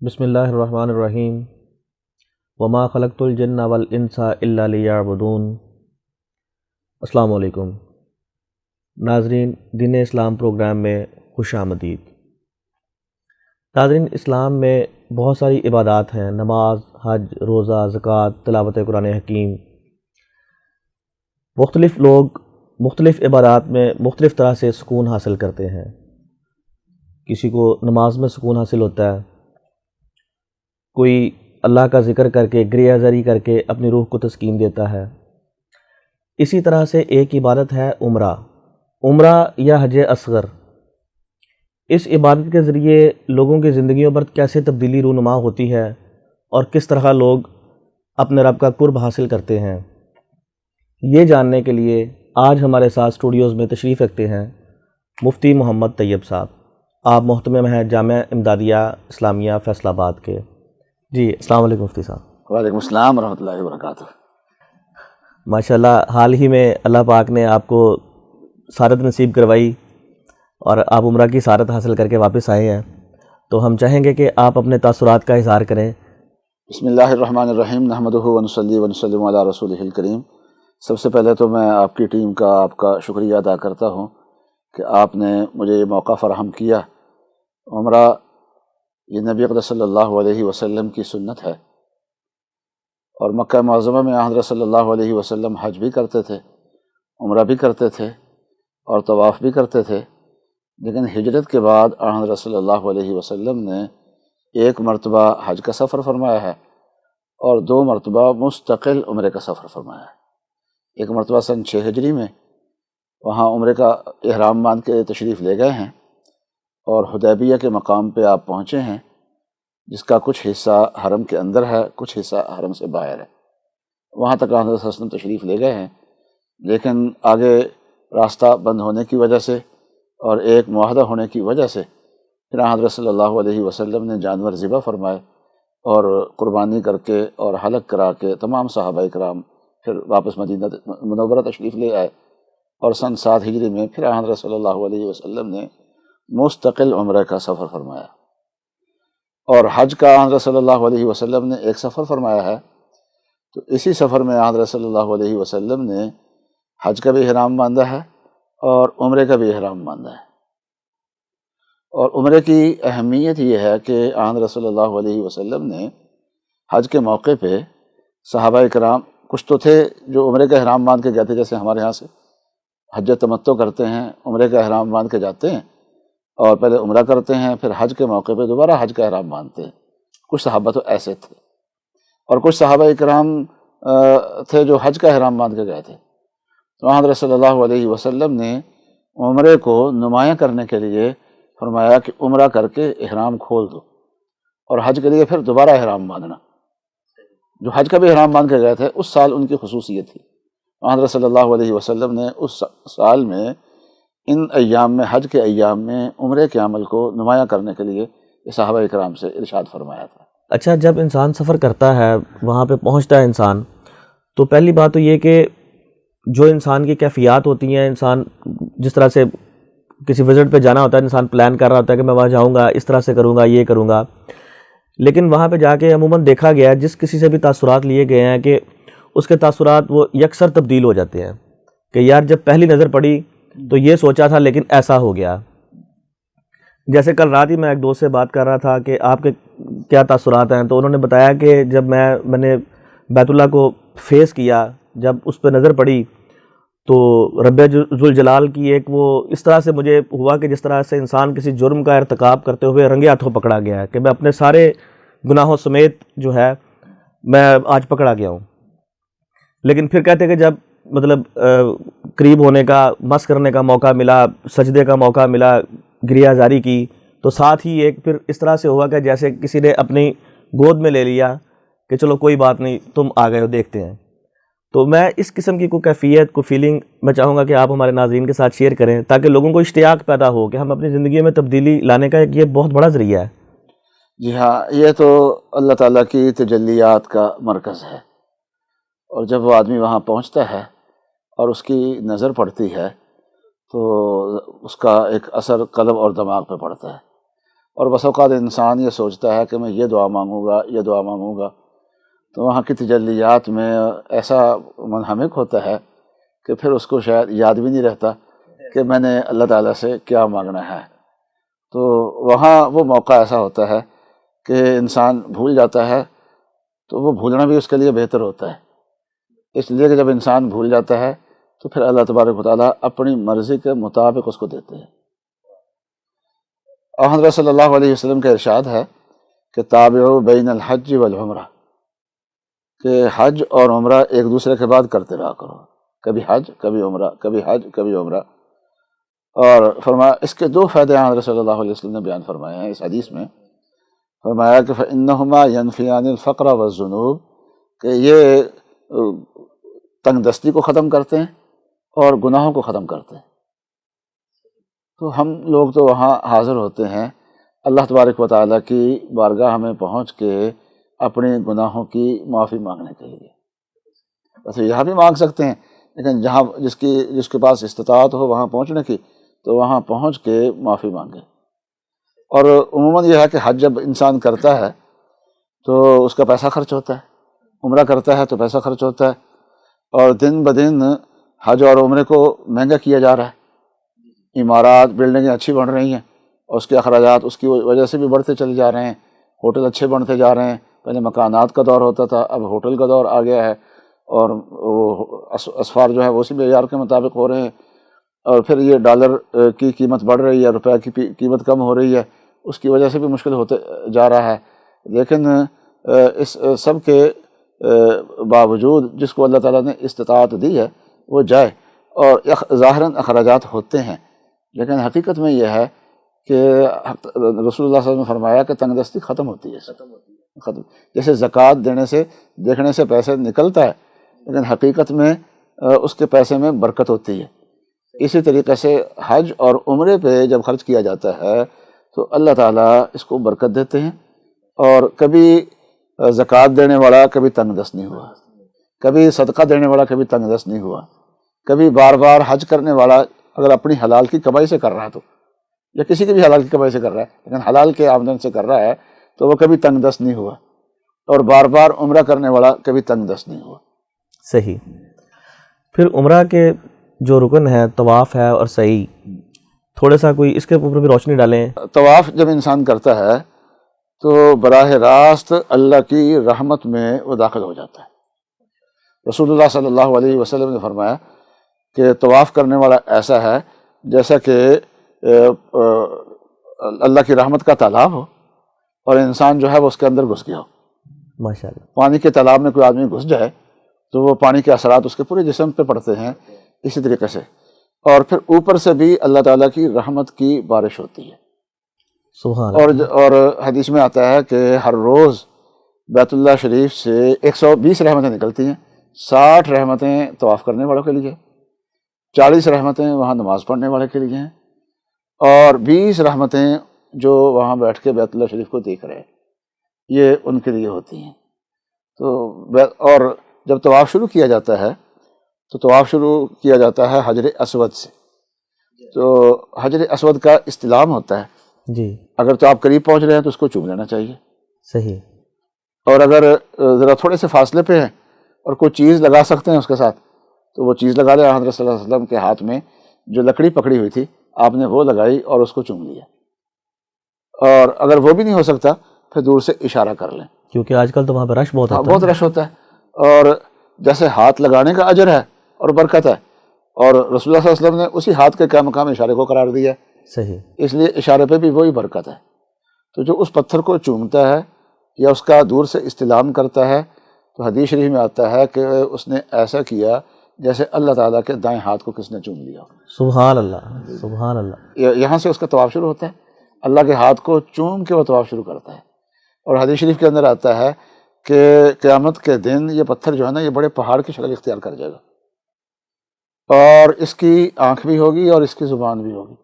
بسم اللہ الرحمن الرحیم وما خلقت الجن والانس الا لیعبدون۔ السلام علیکم ناظرین، دین اسلام پروگرام میں خوش آمدید۔ ناظرین، اسلام میں بہت ساری عبادات ہیں، نماز، حج، روزہ، زکوٰۃ، تلاوت قرآن حکیم۔ مختلف لوگ مختلف عبادات میں مختلف طرح سے سکون حاصل کرتے ہیں۔ کسی کو نماز میں سکون حاصل ہوتا ہے، کوئی اللہ کا ذکر کر کے گریہ زاری کر کے اپنی روح کو تسکین دیتا ہے۔ اسی طرح سے ایک عبادت ہے عمرہ یا حج اصغر۔ اس عبادت کے ذریعے لوگوں کی زندگیوں پر کیسے تبدیلی رونما ہوتی ہے اور کس طرح لوگ اپنے رب کا قرب حاصل کرتے ہیں، یہ جاننے کے لیے آج ہمارے ساتھ اسٹوڈیوز میں تشریف رکھتے ہیں مفتی محمد طیب صاحب۔ آپ محتمم ہیں جامعہ امدادیہ اسلامیہ فیصل آباد کے۔ جی السلام علیکم مفتی صاحب۔ وعلیکم السلام ورحمۃ اللہ وبرکاتہ۔ ماشاءاللہ، حال ہی میں اللہ پاک نے آپ کو سعادت نصیب کروائی اور آپ عمرہ کی سعادت حاصل کر کے واپس آئے ہیں، تو ہم چاہیں گے کہ آپ اپنے تاثرات کا اظہار کریں۔ بسم اللہ الرحمن الرحیم، نحمدہ ونصلی ونسلم علی رسولہ الکریم۔ سب سے پہلے تو میں آپ کی ٹیم کا آپ کا شکریہ ادا کرتا ہوں کہ آپ نے مجھے یہ موقع فراہم کیا۔ عمرہ یہ نبی اقدس صلی اللہ علیہ وسلم کی سنت ہے، اور مکہ معظمہ میں حضرت صلی اللہ علیہ وسلم حج بھی کرتے تھے، عمرہ بھی کرتے تھے اور طواف بھی کرتے تھے، لیکن ہجرت کے بعد حضرت صلی اللہ علیہ وسلم نے ایک مرتبہ حج کا سفر فرمایا ہے اور 2 مرتبہ مستقل عمرے کا سفر فرمایا ہے۔ ایک مرتبہ سن 6 ہجری میں وہاں عمرے کا احرام باندھ کے تشریف لے گئے ہیں اور حدیبیہ کے مقام پہ آپ پہنچے ہیں، جس کا کچھ حصہ حرم کے اندر ہے، کچھ حصہ حرم سے باہر ہے۔ وہاں تک حضرت صلی اللہ علیہ وسلم تشریف لے گئے ہیں، لیکن آگے راستہ بند ہونے کی وجہ سے اور ایک معاہدہ ہونے کی وجہ سے پھر حضرت صلی اللہ علیہ وسلم نے جانور ذبح فرمائے اور قربانی کر کے اور حلق کرا کے تمام صحابہ کرام پھر واپس مدینہ منورہ تشریف لے آئے، اور سن 7 ہجری میں پھر حضرت صلی اللہ علیہ وسلم نے مستقل عمرہ کا سفر فرمایا۔ اور حج کا حضرت صلی اللہ علیہ وسلم نے ایک سفر فرمایا ہے، تو اسی سفر میں حضرت صلی اللہ علیہ وسلم نے حج کا بھی احرام باندھا ہے اور عمرے کا بھی احرام باندھا ہے۔ اور عمرے کی اہمیت یہ ہے کہ حضرت صلی اللہ علیہ وسلم نے حج کے موقع پہ صحابہ کرام کچھ تو تھے جو عمرے کا احرام باندھ کے جاتے، جیسے ہمارے ہاں سے حج تمتع کرتے ہیں، عمرے کا احرام باندھ کے جاتے ہیں اور پہلے عمرہ کرتے ہیں، پھر حج کے موقع پہ دوبارہ حج کا احرام باندھتے ہیں۔ کچھ صحابہ تو ایسے تھے، اور کچھ صحابہ کرام تھے جو حج کا احرام باندھ کے گئے تھے۔ تو حضرت صلی اللہ علیہ وسلم نے عمرے کو نمایاں کرنے کے لیے فرمایا کہ عمرہ کر کے احرام کھول دو، اور حج کے لیے پھر دوبارہ احرام باندھنا۔ جو حج کا بھی احرام باندھ کے گئے تھے اس سال ان کی خصوصیت تھی، حضرت صلی اللہ علیہ وسلم نے اس سال میں ان ایام میں، حج کے ایام میں، عمرے کے عمل کو نمایاں کرنے کے لیے صحابہ کرام سے ارشاد فرمایا تھا۔ اچھا، جب انسان سفر کرتا ہے، وہاں پہ پہنچتا ہے انسان، تو پہلی بات تو یہ کہ جو انسان کی کیفیات ہوتی ہیں، انسان جس طرح سے کسی وزٹ پہ جانا ہوتا ہے، انسان پلان کر رہا ہوتا ہے کہ میں وہاں جاؤں گا، اس طرح سے کروں گا، یہ کروں گا، لیکن وہاں پہ جا کے عموماً دیکھا گیا ہے، جس کسی سے بھی تاثرات لیے گئے ہیں، کہ اس کے تاثرات وہ یکسر تبدیل ہو جاتے ہیں کہ یار جب پہلی نظر پڑی تو یہ سوچا تھا لیکن ایسا ہو گیا۔ جیسے کل رات ہی میں ایک دوست سے بات کر رہا تھا کہ آپ کے کیا تاثرات ہیں، تو انہوں نے بتایا کہ جب میں نے بیت اللہ کو فیس کیا، جب اس پہ نظر پڑی تو رب ذوالجلال کی ایک وہ اس طرح سے مجھے ہوا کہ جس طرح سے انسان کسی جرم کا ارتکاب کرتے ہوئے رنگے ہاتھوں پکڑا گیا ہے، کہ میں اپنے سارے گناہوں سمیت جو ہے میں آج پکڑا گیا ہوں۔ لیکن پھر کہتے کہ جب مطلب قریب ہونے کا، مس کرنے کا موقع ملا، سجدے کا موقع ملا، گریہ زاری کی، تو ساتھ ہی ایک پھر اس طرح سے ہوا کہ جیسے کسی نے اپنی گود میں لے لیا کہ چلو کوئی بات نہیں، تم آ گئے ہو، دیکھتے ہیں۔ تو میں اس قسم کی کوئی کیفیت، کوئی فیلنگ میں چاہوں گا کہ آپ ہمارے ناظرین کے ساتھ شیئر کریں، تاکہ لوگوں کو اشتیاق پیدا ہو کہ ہم اپنی زندگی میں تبدیلی لانے کا ایک یہ بہت بڑا ذریعہ ہے۔ جی ہاں، یہ تو اللہ تعالیٰ کی تجلیات کا مرکز ہے، اور جب وہ آدمی وہاں پہنچتا ہے اور اس کی نظر پڑتی ہے تو اس کا ایک اثر قلب اور دماغ پہ پڑتا ہے، اور بس اوقات انسان یہ سوچتا ہے کہ میں یہ دعا مانگوں گا، یہ دعا مانگوں گا، تو وہاں کی تجلیات میں ایسا منہمک ہوتا ہے کہ پھر اس کو شاید یاد بھی نہیں رہتا کہ میں نے اللہ تعالیٰ سے کیا مانگنا ہے۔ تو وہاں وہ موقع ایسا ہوتا ہے کہ انسان بھول جاتا ہے، تو وہ بھولنا بھی اس کے لیے بہتر ہوتا ہے، اس لیے کہ جب انسان بھول جاتا ہے تو پھر اللہ تبارک و تعالیٰ اپنی مرضی کے مطابق اس کو دیتے ہیں۔ اور حضرت صلی اللہ علیہ وسلم کا ارشاد ہے کہ تابعوا بین الحج والعمرہ، کہ حج اور عمرہ ایک دوسرے کے بعد کرتے رہا کرو، کبھی حج کبھی عمرہ، کبھی حج کبھی عمرہ۔ اور فرمایا اس کے دو فائدے حضرت صلی اللہ علیہ وسلم نے بیان فرمائے ہیں اس حدیث میں۔ فرمایا کہ فإنہما ینفیان الفقر والذنوب، کہ یہ تنگ دستی کو ختم کرتے ہیں اور گناہوں کو ختم کرتے ہیں۔ تو ہم لوگ تو وہاں حاضر ہوتے ہیں اللہ تبارک و تعالیٰ کی بارگاہ میں پہنچ کے اپنے گناہوں کی معافی مانگنے کے لیے۔ ویسے یہاں بھی مانگ سکتے ہیں، لیکن جہاں جس کے پاس استطاعت ہو وہاں پہنچنے کی، تو وہاں پہنچ کے معافی مانگے۔ اور عموماً یہ ہے کہ حج جب انسان کرتا ہے تو اس کا پیسہ خرچ ہوتا ہے، عمرہ کرتا ہے تو پیسہ خرچ ہوتا ہے، اور دن بدن حج اور عمرے کو مہنگا کیا جا رہا ہے۔ عمارات بلڈنگیں اچھی بن رہی ہیں اور اس کے اخراجات اس کی وجہ سے بھی بڑھتے چلے جا رہے ہیں، ہوٹل اچھے بنتے جا رہے ہیں۔ پہلے مکانات کا دور ہوتا تھا، اب ہوٹل کا دور آ گیا ہے، اور وہ اسفار جو ہے وہ اسی معیار کے مطابق ہو رہے ہیں۔ اور پھر یہ ڈالر کی قیمت بڑھ رہی ہے، روپے کی قیمت کم ہو رہی ہے، اس کی وجہ سے بھی مشکل ہوتے جا رہا ہے۔ لیکن اس سب کے باوجود جس کو اللہ تعالیٰ نے استطاعت دی ہے وہ جائے، اور ظاہراً اخراجات ہوتے ہیں، لیکن حقیقت میں یہ ہے کہ رسول اللہ صلی اللہ علیہ وسلم نے فرمایا کہ تنگ دستی ختم ہوتی ہے، ختم۔ جیسے زکوٰۃ دینے سے دیکھنے سے پیسے نکلتا ہے، لیکن حقیقت میں اس کے پیسے میں برکت ہوتی ہے۔ اسی طریقے سے حج اور عمرے پہ جب خرچ کیا جاتا ہے تو اللہ تعالیٰ اس کو برکت دیتے ہیں، اور کبھی زکوٰۃ دینے والا کبھی تنگ دست نہیں ہوا، کبھی صدقہ دینے والا کبھی تنگ دست نہیں ہوا، کبھی بار بار حج کرنے والا اگر اپنی حلال کی کمائی سے کر رہا ہے تو، یا کسی کی بھی حلال کی کمائی سے کر رہا ہے لیکن حلال کے آمدن سے کر رہا ہے، تو وہ کبھی تنگ دست نہیں ہوا، اور بار بار عمرہ کرنے والا کبھی تنگ دست نہیں ہوا۔ صحیح۔ پھر عمرہ کے جو رکن ہے طواف ہے اور سعی، تھوڑا سا کوئی اس کے اوپر بھی روشنی ڈالیں۔ طواف جب انسان کرتا ہے تو براہ راست اللہ کی رحمت میں وہ داخل ہو جاتا ہے۔ رسول اللہ صلی اللہ علیہ وسلم نے فرمایا کہ طواف کرنے والا ایسا ہے جیسا کہ اللہ کی رحمت کا تالاب ہو اور انسان جو ہے وہ اس کے اندر گھس گیا ہو۔ ماشاءاللہ۔ پانی کے تالاب میں کوئی آدمی گھس جائے تو وہ پانی کے اثرات اس کے پورے جسم پہ پڑتے ہیں، اسی طریقے سے، اور پھر اوپر سے بھی اللہ تعالیٰ کی رحمت کی بارش ہوتی ہے۔ سبحان اللہ۔ اور حدیث میں آتا ہے کہ ہر روز بیت اللہ شریف سے 120 رحمتیں نکلتی ہیں، 60 رحمتیں طواف کرنے والوں کے لیے، 40 رحمتیں وہاں نماز پڑھنے والے کے لیے ہیں، اور 20 رحمتیں جو وہاں بیٹھ کے بیت اللہ شریف کو دیکھ رہے ہیں، یہ ان کے لیے ہوتی ہیں۔ تو اور جب طواف شروع کیا جاتا ہے تو طواف شروع کیا جاتا ہے حجر اسود سے، تو حجر اسود کا استلام ہوتا ہے۔ جی۔ اگر تو آپ قریب پہنچ رہے ہیں تو اس کو چوم لینا چاہیے، صحیح۔ اور اگر ذرا تھوڑے سے فاصلے پہ ہیں اور کوئی چیز لگا سکتے ہیں اس کے ساتھ تو وہ چیز لگا لیں۔ حضرت صلی اللہ علیہ وسلم کے ہاتھ میں جو لکڑی پکڑی ہوئی تھی آپ نے وہ لگائی اور اس کو چوم لیا، اور اگر وہ بھی نہیں ہو سکتا پھر دور سے اشارہ کر لیں، کیونکہ آج کل تو وہاں پہ رش بہت ہوتا ہے۔ بہت رش ہوتا ہے، اور جیسے ہاتھ لگانے کا اجر ہے اور برکت ہے، اور رسول اللہ صلی اللہ علیہ وسلم نے اسی ہاتھ کے کیا مقام اشارے کو قرار دیا ہے، صحیح، اس لیے اشارے پہ بھی وہی برکت ہے۔ تو جو اس پتھر کو چومتا ہے یا اس کا دور سے استلام کرتا ہے تو حدیث شریف میں آتا ہے کہ اس نے ایسا کیا جیسے اللہ تعالیٰ کے دائیں ہاتھ کو کس نے چوم لیا۔ سبحان اللہ، سبحان اللہ۔ یہاں سے اس کا طواف شروع ہوتا ہے، اللہ کے ہاتھ کو چوم کے وہ طواف شروع کرتا ہے۔ اور حدیث شریف کے اندر آتا ہے کہ قیامت کے دن یہ پتھر جو ہے نا یہ بڑے پہاڑ کی شکل اختیار کر جائے گا، اور اس کی آنکھ بھی ہوگی اور اس کی زبان بھی ہوگی،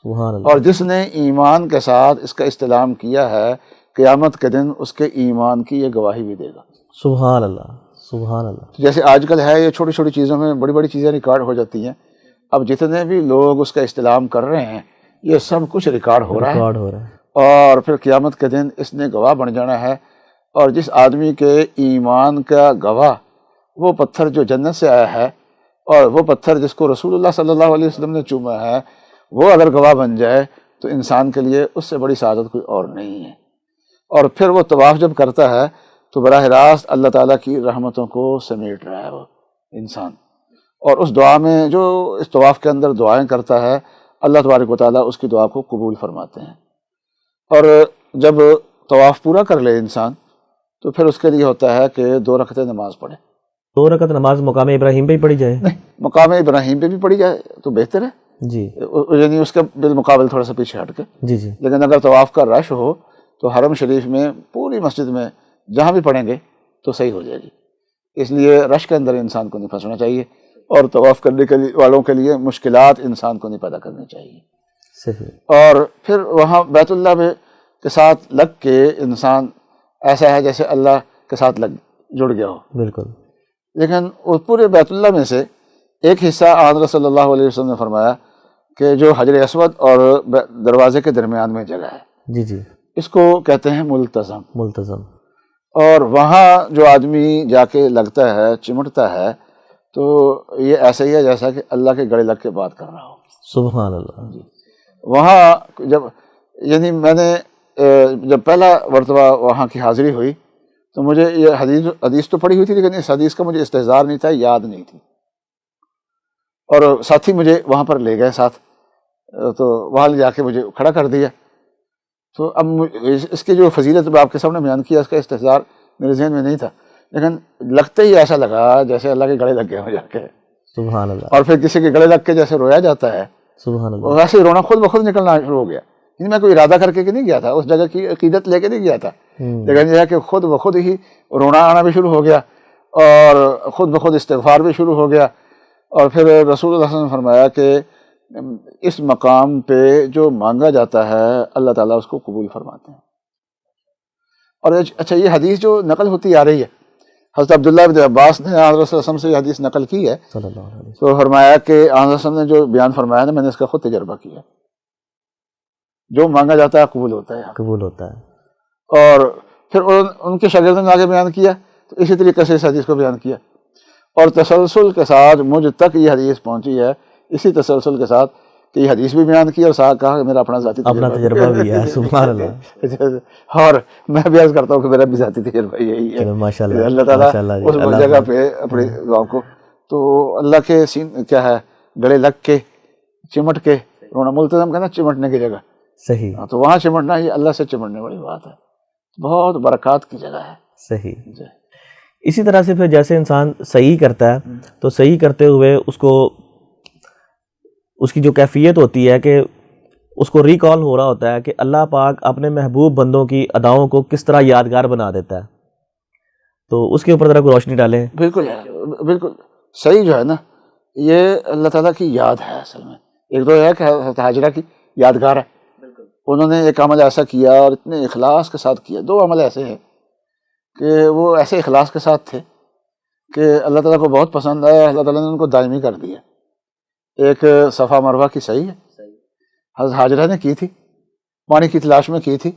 سبحان اللہ۔ اور جس نے ایمان کے ساتھ اس کا استلام کیا ہے قیامت کے دن اس کے ایمان کی یہ گواہی بھی دے گا۔ سبحان اللہ، سبحان اللہ۔ جیسے آج کل ہے یہ چھوٹی چھوٹی چیزوں میں بڑی بڑی چیزیں ریکارڈ ہو جاتی ہیں، اب جتنے بھی لوگ اس کا استلام کر رہے ہیں یہ سب کچھ ریکارڈ ہو رہا ہے، اور پھر قیامت کے دن اس نے گواہ بن جانا ہے، اور جس آدمی کے ایمان کا گواہ وہ پتھر جو جنت سے آیا ہے، اور وہ پتھر جس کو رسول اللہ صلی اللہ علیہ وسلم نے چوما ہے، وہ اگر گواہ بن جائے تو انسان کے لیے اس سے بڑی سعادت کوئی اور نہیں ہے۔ اور پھر وہ طواف جب کرتا ہے تو براہ راست اللہ تعالیٰ کی رحمتوں کو سمیٹ رہا ہے وہ انسان، اور اس دعا میں جو اس طواف کے اندر دعائیں کرتا ہے، اللہ تبارک و تعالیٰ اس کی دعا کو قبول فرماتے ہیں۔ اور جب طواف پورا کر لے انسان تو پھر اس کے لیے ہوتا ہے کہ 2 رکعتیں نماز پڑھے۔ 2 رکعت نماز مقام ابراہیم پہ ہی پڑھی جائے؟ نہیں، مقام ابراہیم پہ بھی پڑھی جائے تو بہتر ہے، جی یعنی اس کے بالمقابل تھوڑا سا پیچھے ہٹ کے۔ جی جی لیکن اگر طواف کا رش ہو تو حرم شریف میں پوری مسجد میں جہاں بھی پڑھیں گے تو صحیح ہو جائے گی، اس لیے رش کے اندر انسان کو نہیں پھنسنا چاہیے، اور طواف کرنے کے والوں کے لیے مشکلات انسان کو نہیں پیدا کرنی چاہیے۔ صحیح۔ اور پھر وہاں بیت اللہ میں کے ساتھ لگ کے انسان ایسا ہے جیسے اللہ کے ساتھ جڑ گیا ہو، بالکل۔ لیکن وہ پورے بیت اللہ میں سے ایک حصہ آن صلی اللہ علیہ وسلم نے فرمایا کہ جو حجر اسود اور دروازے کے درمیان میں جگہ ہے، جی جی اس کو کہتے ہیں ملتزم۔ ملتزم۔ اور وہاں جو آدمی جا کے لگتا ہے، چمٹتا ہے، تو یہ ایسا ہی ہے جیسا کہ اللہ کے گلے لگ کے بات کر رہا ہو۔ سبحان اللہ۔ وہاں جب یعنی میں نے جب پہلا مرتبہ وہاں کی حاضری ہوئی تو مجھے یہ حدیث تو پڑھی ہوئی تھی، لیکن اس حدیث کا مجھے استحضار نہیں تھا، یاد نہیں تھی، اور ساتھی مجھے وہاں پر لے گئے ساتھ، تو وہاں لے جا کے مجھے کھڑا کر دیا۔ تو اب اس کی جو فضیلت میں آپ کے سامنے بیان کیا، اس کا استحضار میرے ذہن میں نہیں تھا، لیکن لگتے ہی ایسا لگا جیسے اللہ کے گلے لگ گئے ہوں جا کے۔ سبحان اللہ۔ اور پھر کسی کے گلے لگ کے جیسے رویا جاتا ہے، سبحان اللہ۔ ویسے ہی رونا خود بخود نکلنا شروع ہو گیا۔ میں کوئی ارادہ کر کے نہیں گیا تھا، اس جگہ کی عقیدت لے کے نہیں گیا تھا، لیکن یہ ہے کہ خود بخود ہی رونا آنا بھی شروع ہو گیا، اور خود بخود استغفار بھی شروع ہو گیا۔ اور پھر رسول اللہ صلی اللہ علیہ وسلم نے فرمایا کہ اس مقام پہ جو مانگا جاتا ہے اللہ تعالیٰ اس کو قبول فرماتے ہیں۔ اور اچھا، یہ حدیث جو نقل ہوتی آ رہی ہے، حضرت عبداللہ بن عباس نے آن رسول اللہ صلی اللہ علیہ وسلم سے یہ حدیث نقل کی ہے، صلی اللہ علیہ وسلم۔ تو فرمایا کہ آن رسول اللہ صلی اللہ علیہ وسلم نے جو بیان فرمایا نا، میں نے اس کا خود تجربہ کیا، جو مانگا جاتا ہے قبول ہوتا ہے، قبول ہوتا ہے۔ اور پھر ان کے شاگردوں نے آگے بیان کیا تو اسی طریقے سے اس حدیث کو بیان کیا، اور تسلسل کے ساتھ مجھ تک یہ حدیث پہنچی ہے، اسی تسلسل کے ساتھ کہ یہ حدیث بھی بیان کی، اور ساتھ کہا کہ میرا اپنا ذاتی تجربہ بھی ہے۔ سبحان اللہ۔ اور میں بھی عرض کرتا ہوں کہ میرا بھی ذاتی تجربہ یہی ہے۔ ماشاء اللہ، اللہ تعالیٰ اس جگہ پہ اپنے گاؤں کو، تو اللہ کے سین کیا ہے، گلے لگ کے چمٹ کے رونا، ملتزم کہنا چمٹنے کی جگہ، صحیح، تو وہاں چمٹنا یہ اللہ سے چمٹنے والی بات ہے، بہت برکات کی جگہ ہے۔ صحیح۔ اسی طرح سے پھر جیسے انسان صحیح کرتا ہے تو صحیح کرتے ہوئے اس کی جو کیفیت ہوتی ہے کہ اس کو ریکال ہو رہا ہوتا ہے کہ اللہ پاک اپنے محبوب بندوں کی اداؤں کو کس طرح یادگار بنا دیتا ہے، تو اس کے اوپر ذرا کوئی روشنی ڈالیں۔ بالکل بالکل صحیح، جو ہے نا یہ اللہ تعالیٰ کی یاد ہے اصل میں۔ ایک تو یہ ہے کہ حضرت حاجرہ کی یادگار ہے، انہوں نے ایک عمل ایسا کیا اور اتنے اخلاص کے ساتھ کیا، 2 عمل ایسے ہیں کہ وہ ایسے اخلاص کے ساتھ تھے کہ اللہ تعالیٰ کو بہت پسند آیا، اللہ تعالیٰ نے ان کو دائمی کر دیا۔ ایک صفا مروہ کی صحیح ہے، حضرت حاجرہ نے کی تھی، پانی کی تلاش میں کی تھی،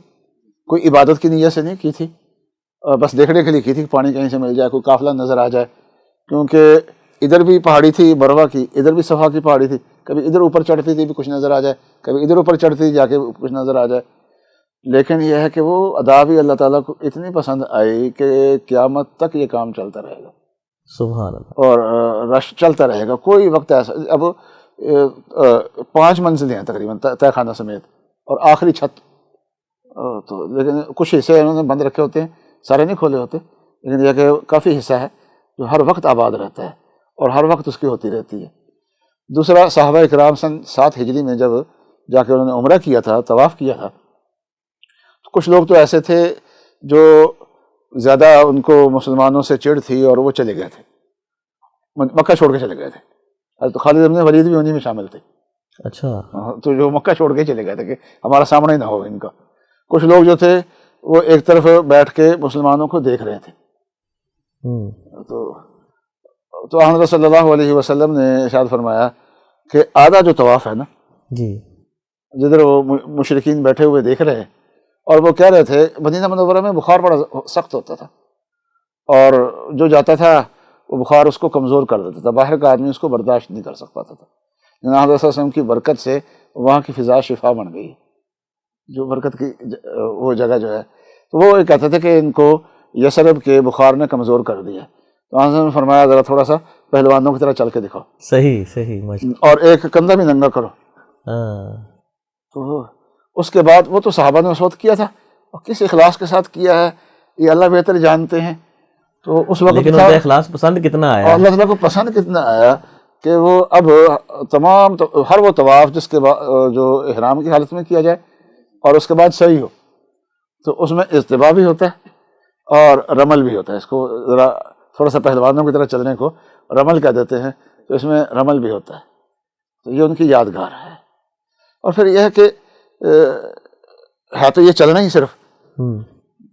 کوئی عبادت کی نیت سے نہیں کی تھی، بس دیکھنے کے لیے کی تھی، پانی کہیں سے مل جائے، کوئی قافلہ نظر آ جائے، کیونکہ ادھر بھی پہاڑی تھی مروہ کی، ادھر بھی صفا کی پہاڑی تھی، کبھی ادھر اوپر چڑھتی تھی بھی کچھ نظر آ جائے، کبھی ادھر اوپر چڑھتی جا کے کچھ نظر آ جائے۔ لیکن یہ ہے کہ وہ ادا بھی اللہ تعالیٰ کو اتنی پسند آئی کہ قیامت تک یہ کام چلتا رہے گا، سبحان اللہ، اور رش چلتا رہے گا، کوئی وقت ایسا۔ اب 5 منزلیں ہیں تقریباً تہہ خانہ سمیت، اور آخری چھت، تو لیکن کچھ حصے انہوں نے بند رکھے ہوتے ہیں، سارے نہیں کھولے ہوتے، لیکن یہ کہ کافی حصہ ہے جو ہر وقت آباد رہتا ہے اور ہر وقت اس کی ہوتی رہتی ہے۔ دوسرا، صحابہ اکرام سن 7 ہجری میں جب جا کے انہوں نے عمرہ کیا تھا، طواف کیا تھا، تو کچھ لوگ تو ایسے تھے جو زیادہ ان کو مسلمانوں سے چڑ تھی اور وہ چلے گئے تھے، مکہ چھوڑ کے چلے گئے تھے۔ حضرت خالد بن ولید بھی انہی میں شامل تھے، اچھا، تو جو مکہ چھوڑ کے چلے گئے تھے کہ ہمارا سامنا ہی نہ ہو ان کا۔ کچھ لوگ جو تھے وہ ایک طرف بیٹھ کے مسلمانوں کو دیکھ رہے تھے۔ تو حضرت صلی اللہ علیہ وسلم نے ارشاد فرمایا کہ آدھا جو طواف ہے نا، جی، جدھر وہ مشرکین بیٹھے ہوئے دیکھ رہے ہیں، اور وہ کہہ رہے تھے مدینہ منورہ میں بخار بڑا سخت ہوتا تھا، اور جو جاتا تھا وہ بخار اس کو کمزور کر دیتا تھا، باہر کا آدمی اس کو برداشت نہیں کر سک پاتا تھا۔ جناب حضرت صلی اللہ علیہ وسلم کی برکت سے وہاں کی فضا شفا بن گئی، جو برکت کی وہ جگہ جو ہے، تو وہ کہتے تھے کہ ان کو یثرب کے بخار نے کمزور کر دیا۔ تو حضرت نے فرمایا ذرا تھوڑا سا پہلوانوں کی طرح چل کے دکھاؤ، صحیح اور ایک کندھا بھی ننگا کرو۔ تو اس کے بعد وہ تو صحابہ نے اس وقت کیا تھا، اور کس اخلاص کے ساتھ کیا ہے یہ اللہ بہتر جانتے ہیں۔ تو اس وقت لیکن ان کا اخلاص پسند کتنا آیا، اور اللہ تعالیٰ کو پسند کتنا آیا کہ وہ اب تمام ہر وہ طواف جس کے جو احرام کی حالت میں کیا جائے اور اس کے بعد صحیح ہو، تو اس میں اجتباع بھی ہوتا ہے اور رمل بھی ہوتا ہے۔ اس کو ذرا تھوڑا سا پہلوانوں کی طرح چلنے کو رمل کہہ دیتے ہیں، تو اس میں رمل بھی ہوتا ہے، تو یہ ان کی یادگار ہے۔ اور پھر یہ ہے کہ ہے تو یہ چلنا ہی صرف،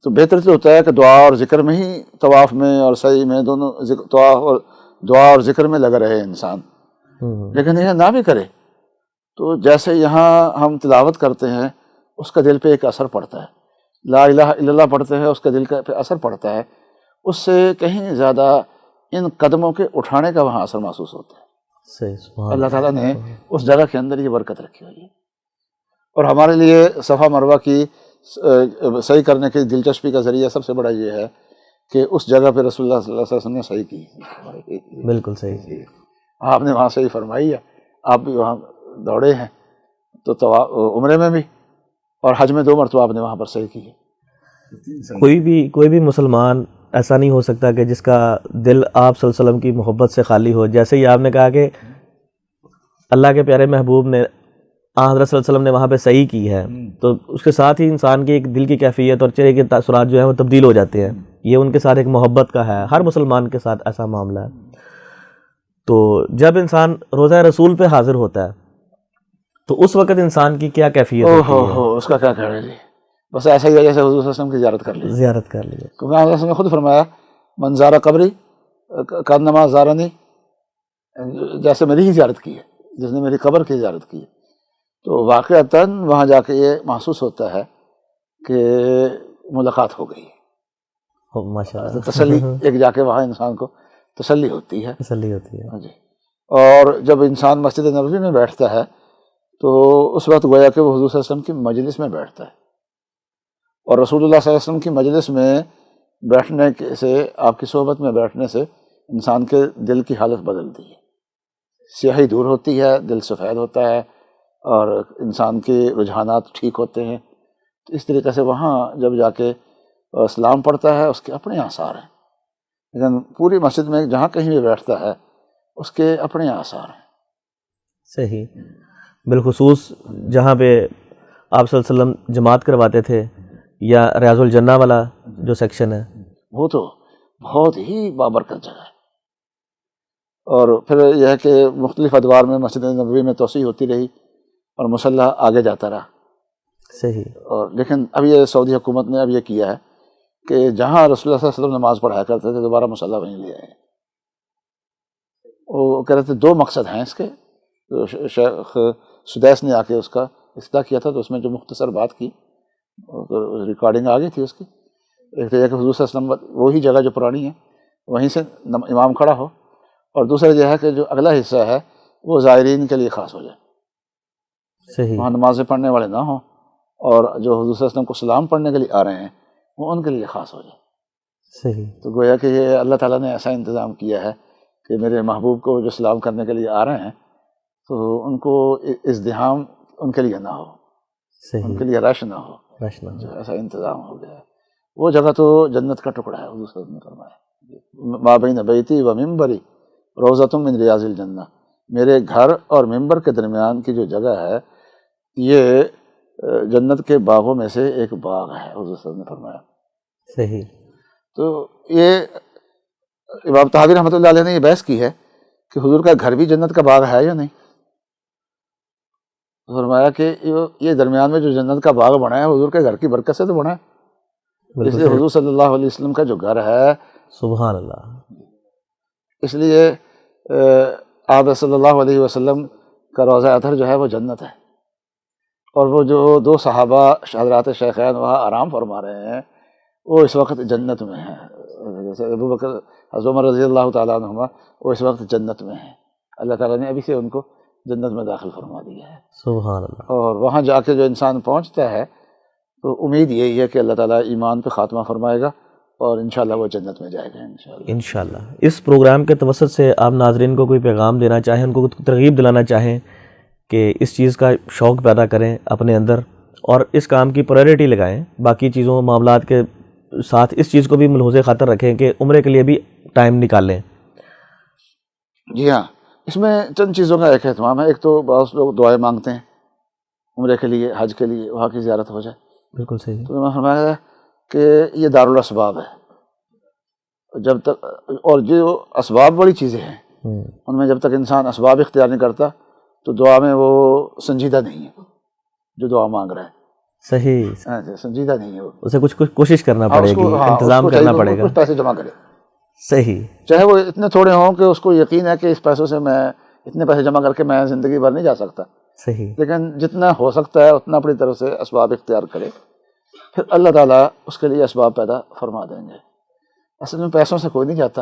تو بہتر تو ہوتا ہے کہ دعا اور ذکر میں ہی، طواف میں اور سعی میں دونوں، دعا اور ذکر میں لگا رہے انسان، لیکن یہ نہ بھی کرے تو جیسے یہاں ہم تلاوت کرتے ہیں اس کا دل پہ ایک اثر پڑتا ہے، لا الہ الا اللہ پڑھتے ہیں اس کا دل پہ اثر پڑتا ہے، اس سے کہیں زیادہ ان قدموں کے اٹھانے کا وہاں اثر محسوس ہوتا ہے۔ اللہ تعالیٰ نے اس جگہ کے اندر یہ برکت رکھی ہوئی ہے، اور ہمارے لیے صفا مروہ کی صحیح کرنے کی دلچسپی کا ذریعہ سب سے بڑا یہ ہے کہ اس جگہ پہ رسول اللہ صلی اللہ علیہ وسلم نے صحیح کی، بالکل صحیح، آپ نے وہاں صحیح فرمائی ہے، آپ بھی وہاں دوڑے ہیں، تو عمرے میں بھی اور حج میں 2 مرتبہ آپ نے وہاں پر صحیح کی ہے۔ کوئی بھی مسلمان ایسا نہیں ہو سکتا کہ جس کا دل آپ صلی اللہ علیہ وسلم کی محبت سے خالی ہو۔ جیسے ہی آپ نے کہا کہ اللہ کے پیارے محبوب نے حضرت صلی اللہ علیہ وسلم نے وہاں پہ صحیح کی ہے، تو اس کے ساتھ ہی انسان کی ایک دل کی کیفیت اور چہرے کے تاثرات جو ہیں وہ تبدیل ہو جاتے ہیں۔ یہ ان کے ساتھ ایک محبت کا ہے، ہر مسلمان کے ساتھ ایسا معاملہ ہے۔ تو جب انسان روضہ رسول پہ حاضر ہوتا ہے تو اس وقت انسان کی کیا کیفیت ہوتی ہے؟ اس کا کیا کہہ رہے، بس ایسا ہی ہے جیسے حضور صلی اللہ علیہ وسلم کی زیارت کر لی، کیونکہ حضور صلی اللہ علیہ وسلم نے خود فرمایا من زار قبری کانما زارنی، جیسے میری ہی زیارت کی ہے، جس نے میری قبر کی زیارت کی ہے۔ تو واقعتاً وہاں جا کے یہ محسوس ہوتا ہے کہ ملاقات ہو گئی، ماشاءاللہ، تسلی، ایک جا کے وہاں انسان کو تسلی ہوتی ہے۔ جی۔ اور جب انسان مسجد نبوی میں بیٹھتا ہے تو اس وقت گویا کہ وہ حضور صلی اللہ علیہ وسلم کی مجلس میں بیٹھتا ہے، اور رسول اللہ صلی اللہ علیہ وسلم کی مجلس میں بیٹھنے سے، آپ کی صحبت میں بیٹھنے سے انسان کے دل کی حالت بدلتی ہے، سیاہی دور ہوتی ہے، دل سفید ہوتا ہے، اور انسان کے رجحانات ٹھیک ہوتے ہیں۔ تو اس طریقے سے وہاں جب جا کے سلام پڑھتا ہے اس کے اپنے آثار ہیں، لیکن پوری مسجد میں جہاں کہیں بھی بیٹھتا ہے اس کے اپنے آثار ہیں۔ صحیح، بالخصوص جہاں پہ آپ صلی اللہ علیہ وسلم جماعت کرواتے تھے، یا ریاض الجنہ والا جو سیکشن ہے، وہ تو بہت ہی بابرکت جگہ ہے۔ اور پھر یہ ہے کہ مختلف ادوار میں مسجد نبوی میں توسیع ہوتی رہی اور مصلی آگے جاتا رہا۔ صحیح۔ اور لیکن اب یہ سعودی حکومت نے اب یہ کیا ہے کہ جہاں رسول اللہ صلی اللہ علیہ وسلم نماز پڑھایا کرتے تھے دوبارہ مصلی وہیں لے آئے۔ وہ کہہ رہے تھے 2 مقصد ہیں اس کے، شیخ سدیس نے آ کے اس کا افتتاح کیا تھا، تو اس میں جو مختصر بات کی ریکارڈنگ آ گئی تھی اس کی، ایک تو یہ کہ حضور صلی اللہ علیہ وسلم وہی جگہ جو پرانی ہے وہیں سے امام کھڑا ہو، اور دوسرا یہ ہے کہ جو اگلا حصہ ہے وہ زائرین کے لیے خاص ہو جائے، صحیح، وہاں نمازیں پڑھنے والے نہ ہوں، اور جو حضور صلی اللہ علیہ وسلم کو سلام پڑھنے کے لیے آ رہے ہیں وہ ان کے لیے خاص ہو جائے۔ صحیح۔ تو گویا کہ یہ اللہ تعالیٰ نے ایسا انتظام کیا ہے کہ میرے محبوب کو جو سلام کرنے کے لیے آ رہے ہیں تو ان کو ازدحام ان کے لیے نہ ہو، ان کے لیے رش نہ ہو، ایسا انتظام ہو گیا ہے۔ وہ جگہ تو جنت کا ٹکڑا ہے، حضور صلی اللہ علیہ وسلم نے فرمایا ما بین بیتی و ممبری روضۃ من ریاض الجنہ، میرے گھر اور ممبر کے درمیان کی جو جگہ ہے یہ جنت کے باغوں میں سے ایک باغ ہے، حضور صلی اللہ علیہ وسلم نے فرمایا۔ صحیح۔ تو یہ امام طحاوی رحمۃ اللہ علیہ نے یہ بحث کی ہے کہ حضور کا گھر بھی جنت کا باغ ہے یا نہیں، فرمایا کہ یہ درمیان میں جو جنت کا باغ بنا ہے حضور کے گھر کی برکت سے تو بنا ہے، اس لیے حضور صلی اللہ علیہ وسلم کا جو گھر ہے، سبحان اللہ، اس لیے آپ صلی اللہ علیہ وسلم کا روضہ اطہر جو ہے وہ جنت ہے، اور وہ جو 2 صحابہ حضرات شیخین وہاں آرام فرما رہے ہیں، وہ اس وقت جنت میں ہیں. جیسے ابو بکر حضرت عمر رضی اللہ تعالیٰ عنہما وہ اس وقت جنت میں ہیں. اللہ تعالیٰ نے ابھی سے ان کو جنت میں داخل فرما دیا ہے. سبحان اللہ. اور وہاں جا کے جو انسان پہنچتا ہے تو امید یہی ہے کہ اللہ تعالیٰ ایمان پہ خاتمہ فرمائے گا اور انشاءاللہ وہ جنت میں جائے گا انشاءاللہ. انشاءاللہ. اس پروگرام کے توسط سے آپ ناظرین کو کوئی پیغام دینا چاہیں، ان کو ترغیب دلانا چاہیں کہ اس چیز کا شوق پیدا کریں اپنے اندر اور اس کام کی پرائرٹی لگائیں، باقی چیزوں معاملات کے ساتھ اس چیز کو بھی ملحوظ خاطر رکھیں کہ عمرے کے لیے بھی ٹائم نکالیں. جی ہاں، اس میں چند چیزوں کا ایک اہتمام ہے. ایک تو بعض لوگ دعائیں مانگتے ہیں عمرے کے لیے، حج کے لیے، وہاں کی زیارت ہو جائے. بالکل صحیح. تو میں فرمایا کہ یہ دارالاسباب ہے. جب تک اور جو اسباب بڑی چیزیں ہیں ان میں جب تک انسان اسباب اختیار نہیں کرتا تو دعا میں وہ سنجیدہ نہیں ہے. جو دعا مانگ رہا ہے صحیح، سنجیدہ نہیں ہے. وہ اسے کچھ کوشش کرنا پڑے گی، انتظام کرنا پڑے گا. کچھ پیسے جمع کرے، صحیح، چاہے وہ اتنے تھوڑے ہوں کہ اس کو یقین ہے کہ اس پیسوں سے میں اتنے پیسے جمع کر کے میں زندگی بھر نہیں جا سکتا، صحیح، لیکن جتنا ہو سکتا ہے اتنا اپنی طرف سے اسباب اختیار کرے، پھر اللہ تعالیٰ اس کے لیے اسباب پیدا فرما دیں گے. اصل میں پیسوں سے کوئی نہیں جاتا،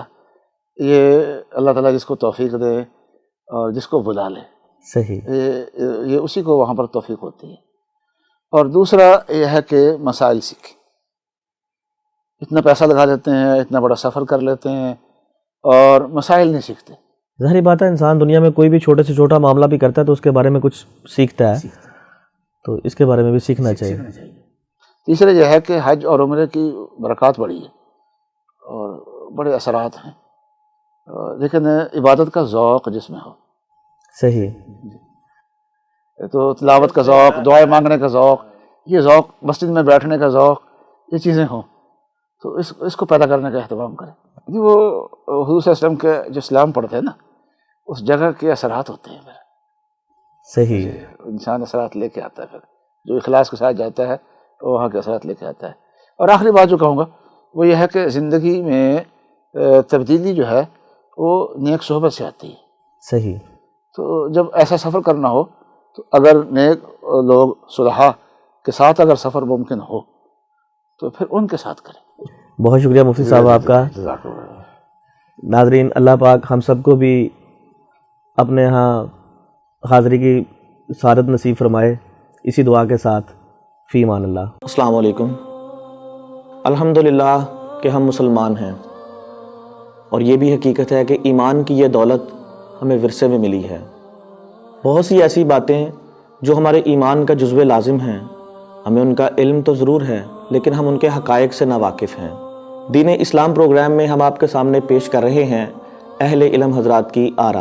یہ اللہ تعالیٰ جس کو توفیق دے اور جس کو بلا لے، صحیح، یہ اسی کو وہاں پر توفیق ہوتی ہے. اور دوسرا یہ ہے کہ مسائل سیکھیں. اتنا پیسہ لگا لیتے ہیں، اتنا بڑا سفر کر لیتے ہیں اور مسائل نہیں سیکھتے. ظاہری بات ہے انسان دنیا میں کوئی بھی چھوٹے سے چھوٹا معاملہ بھی کرتا ہے تو اس کے بارے میں کچھ سیکھتا ہے، تو اس کے بارے میں بھی سیکھنا چاہیے. تیسرے یہ ہے کہ حج اور عمرے کی برکات بڑی ہے اور بڑے اثرات ہیں، لیکن عبادت کا ذوق جس میں ہو. صحیح. تو تلاوت کا ذوق، دعائیں مانگنے کا ذوق، یہ ذوق، مسجد میں بیٹھنے کا ذوق، یہ چیزیں ہوں تو اس کو پیدا کرنے کا اہتمام کریں. وہ حضور صلی اللہ علیہ وسلم کے جو اسلام پڑھتے ہیں نا، اس جگہ کے اثرات ہوتے ہیں. پھر صحیح، انسان اثرات لے کے آتا ہے. پھر جو اخلاص کے ساتھ جاتا ہے وہ وہاں کے اثرات لے کے آتا ہے. اور آخری بات جو کہوں گا وہ یہ ہے کہ زندگی میں تبدیلی جو ہے وہ نیک صحبت سے آتی ہے. صحیح. تو جب ایسا سفر کرنا ہو تو اگر نیک لوگ صلحاء کے ساتھ اگر سفر ممکن ہو تو پھر ان کے ساتھ کریں. بہت شکریہ مفتی صاحب آپ کا. ناظرین، اللہ پاک ہم سب کو بھی اپنے ہاں حاضری کی سعادت نصیب فرمائے. اسی دعا کے ساتھ فی امان اللہ. السلام علیکم. الحمدللہ کہ ہم مسلمان ہیں، اور یہ بھی حقیقت ہے کہ ایمان کی یہ دولت ہمیں ورثے میں ملی ہے. بہت سی ایسی باتیں جو ہمارے ایمان کا جزو لازم ہیں، ہمیں ان کا علم تو ضرور ہے لیکن ہم ان کے حقائق سے ناواقف ہیں. دین اسلام پروگرام میں ہم آپ کے سامنے پیش کر رہے ہیں اہل علم حضرات کی آراء.